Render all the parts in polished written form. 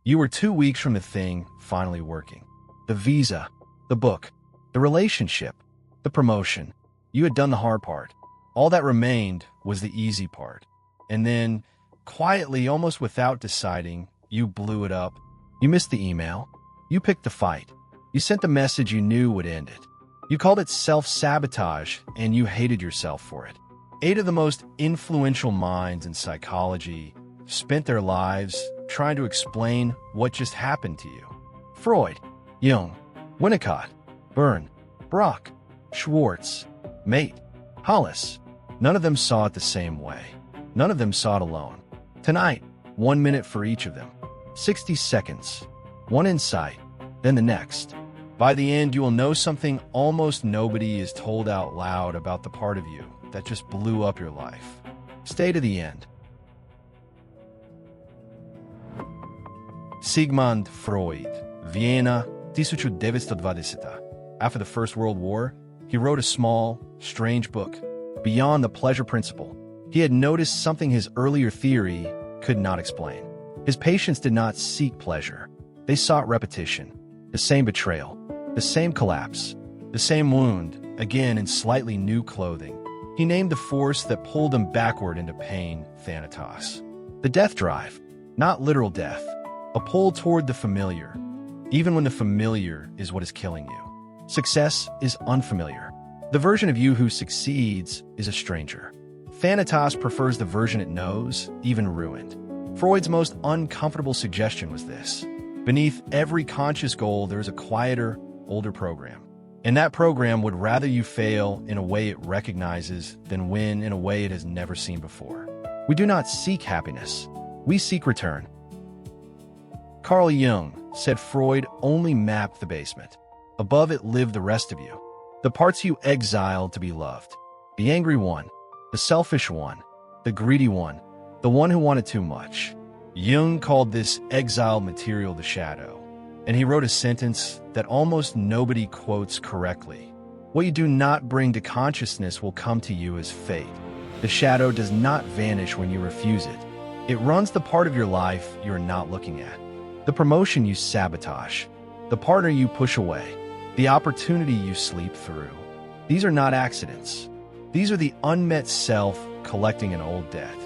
You were 2 weeks from the thing finally working. The visa, the book, the relationship, the promotion. You had done the hard part. All that remained was the easy part. And then, quietly, almost without deciding, you blew it up. You missed the email. You picked the fight. You sent the message you knew would end it. You called it self-sabotage, and you hated yourself for it. 8 of the most influential minds in psychology spent their lives trying to explain what just happened to you. Freud, Jung, Winnicott, Berne, Brach, Schwartz, Maté, Hollis. None of them saw it the same way. None of them saw it alone. Tonight, 1 minute for each of them. 60 seconds. One insight, then the next. By the end, you will know something almost nobody is told out loud about the part of you that just blew up your life. Stay to the end. Sigmund Freud, Vienna, 1920. After the First World War, he wrote a small, strange book, Beyond the Pleasure Principle. He had noticed something his earlier theory could not explain. His patients did not seek pleasure. They sought repetition, the same betrayal, the same collapse, the same wound, again in slightly new clothing. He named the force that pulled them backward into pain, Thanatos. The death drive, not literal death, a pull toward the familiar, even when the familiar is what is killing you. Success is unfamiliar. The version of you who succeeds is a stranger. Thanatos prefers the version it knows, even ruined. Freud's most uncomfortable suggestion was this. Beneath every conscious goal, there is a quieter, older program. And that program would rather you fail in a way it recognizes than win in a way it has never seen before. We do not seek happiness. We seek return. Carl Jung said Freud only mapped the basement. Above it lived the rest of you. The parts you exiled to be loved. The angry one, the selfish one, the greedy one, the one who wanted too much. Jung called this exiled material the shadow. And he wrote a sentence that almost nobody quotes correctly. What you do not bring to consciousness will come to you as fate. The shadow does not vanish when you refuse it. It runs the part of your life you're not looking at. The promotion you sabotage, the partner you push away, the opportunity you sleep through. These are not accidents. These are the unmet self collecting an old debt.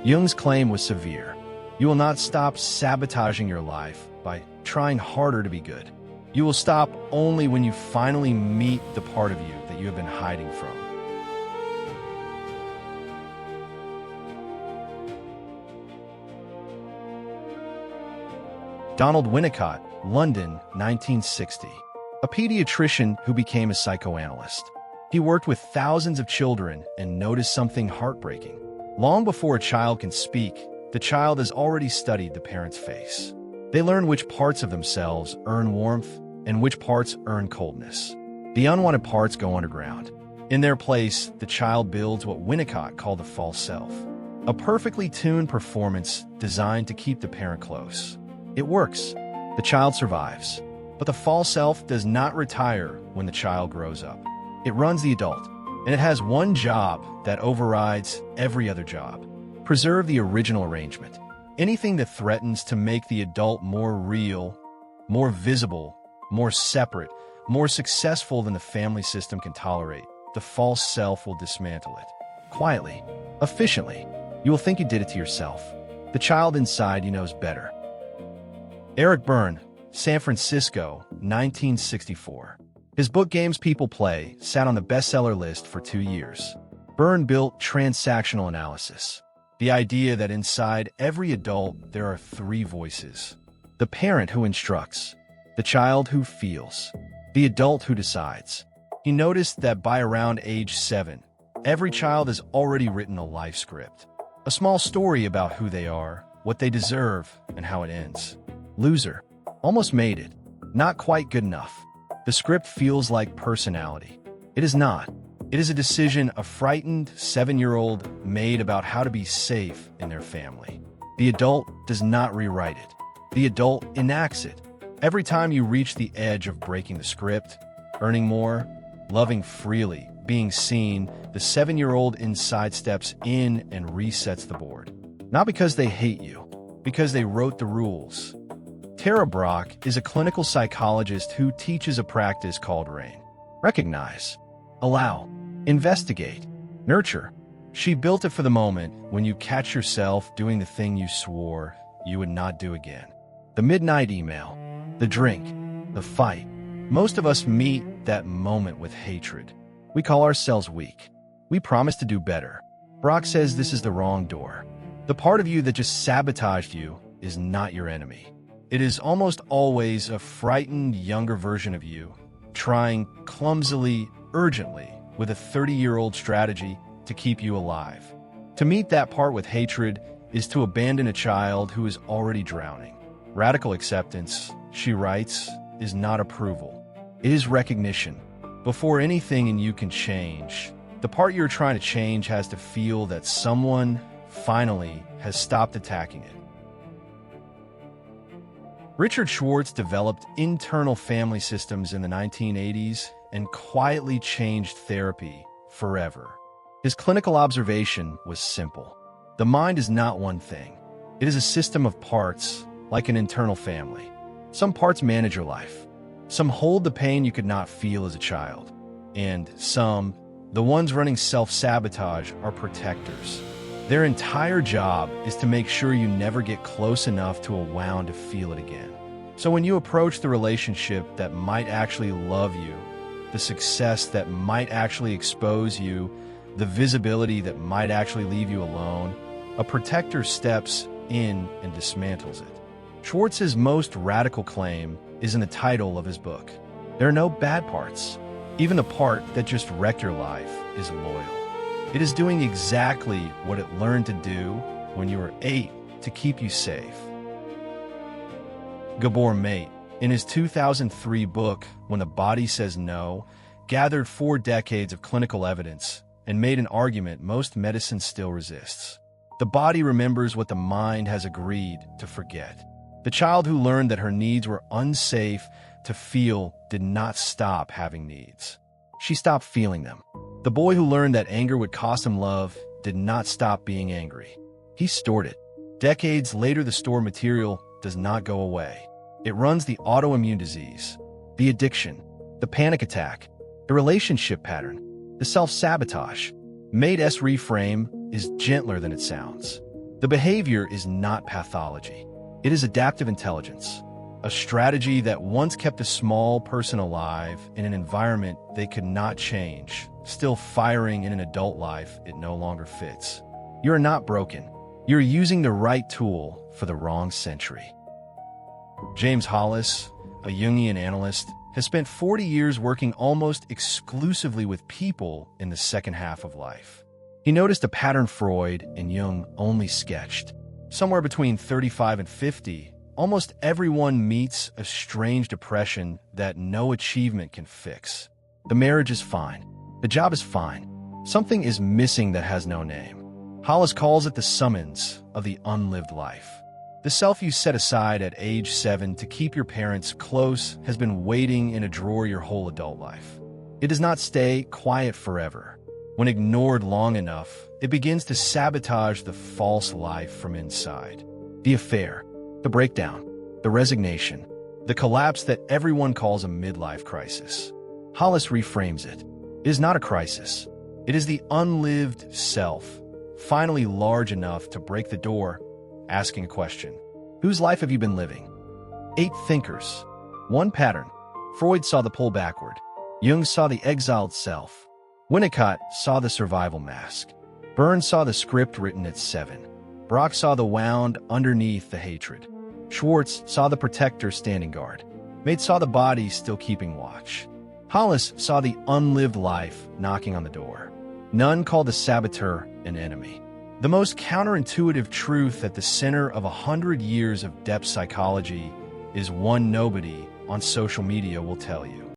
Jung's claim was severe. You will not stop sabotaging your life by trying harder to be good. You will stop only when you finally meet the part of you that you have been hiding from. Donald Winnicott, London, 1960. A pediatrician who became a psychoanalyst. He worked with thousands of children and noticed something heartbreaking. Long before a child can speak, the child has already studied the parent's face. They learn which parts of themselves earn warmth and which parts earn coldness. The unwanted parts go underground. In their place, the child builds what Winnicott called the false self, a perfectly tuned performance designed to keep the parent close. It works. The child survives. But the false self does not retire when the child grows up. It runs the adult, and it has one job that overrides every other job. Preserve the original arrangement. Anything that threatens to make the adult more real, more visible, more separate, more successful than the family system can tolerate, the false self will dismantle it. Quietly, efficiently, you will think you did it to yourself. The child inside you knows better. Eric Berne, San Francisco, 1964. His book Games People Play sat on the bestseller list for 2 years. Berne built transactional analysis, the idea that inside every adult there are 3 voices. The parent who instructs, the child who feels, the adult who decides. He noticed that by around age 7, every child has already written a life script, a small story about who they are, what they deserve, and how it ends. Loser. Almost made it. Not quite good enough. The script feels like personality. It is not. It is a decision a frightened 7-year-old made about how to be safe in their family. The adult does not rewrite it. The adult enacts it. Every time you reach the edge of breaking the script, earning more, loving freely, being seen, the 7-year-old inside steps in and resets the board. Not because they hate you, because they wrote the rules. Brach is a clinical psychologist who teaches a practice called RAIN. Recognize, allow, investigate, nurture. She built it for the moment when you catch yourself doing the thing you swore you would not do again. The midnight email, the drink, the fight. Most of us meet that moment with hatred. We call ourselves weak. We promise to do better. Brach says this is the wrong door. The part of you that just sabotaged you is not your enemy. It is almost always a frightened, younger version of you, trying clumsily, urgently, with a 30-year-old strategy to keep you alive. To meet that part with hatred is to abandon a child who is already drowning. Radical acceptance, she writes, is not approval. It is recognition. Before anything in you can change, the part you're trying to change has to feel that someone, finally, has stopped attacking it. Richard Schwartz developed internal family systems in the 1980s and quietly changed therapy forever. His clinical observation was simple. The mind is not one thing. It is a system of parts, like an internal family. Some parts manage your life. Some hold the pain you could not feel as a child. And some, the ones running self-sabotage, are protectors. Their entire job is to make sure you never get close enough to a wound to feel it again. So when you approach the relationship that might actually love you, the success that might actually expose you, the visibility that might actually leave you alone, a protector steps in and dismantles it. Schwartz's most radical claim is in the title of his book. There are no bad parts. Even the part that just wrecked your life is loyal. It is doing exactly what it learned to do when you were 8 to keep you safe. Gabor Maté, in his 2003 book, When the Body Says No, gathered 4 decades of clinical evidence and made an argument most medicine still resists. The body remembers what the mind has agreed to forget. The child who learned that her needs were unsafe to feel did not stop having needs. She stopped feeling them. The boy who learned that anger would cost him love did not stop being angry. He stored it. Decades later, the stored material does not go away. It runs the autoimmune disease, the addiction, the panic attack, the relationship pattern, the self-sabotage. Maté's reframe is gentler than it sounds. The behavior is not pathology. It is adaptive intelligence, a strategy that once kept a small person alive in an environment they could not change, still firing in an adult life it no longer fits. You are not broken. You're using the right tool for the wrong century. James Hollis, a Jungian analyst, has spent 40 years working almost exclusively with people in the second half of life. He noticed a pattern Freud and Jung only sketched. Somewhere between 35 and 50, almost everyone meets a strange depression that no achievement can fix. The marriage is fine. The job is fine. Something is missing that has no name. Hollis calls it the summons of the unlived life. The self you set aside at age 7 to keep your parents close has been waiting in a drawer your whole adult life. It does not stay quiet forever. When ignored long enough, it begins to sabotage the false life from inside. The affair, the breakdown, the resignation, the collapse that everyone calls a midlife crisis. Hollis reframes it. It is not a crisis. It is the unlived self, finally large enough to break the door, asking a question. Whose life have you been living? 8 thinkers. 1 pattern. Freud saw the pull backward. Jung saw the exiled self. Winnicott saw the survival mask. Berne saw the script written at 7. Brach saw the wound underneath the hatred. Schwartz saw the protector standing guard. Maté saw the body still keeping watch. Hollis saw the unlived life knocking on the door. None called the saboteur an enemy. The most counterintuitive truth at the center of 100 years of depth psychology is one nobody on social media will tell you.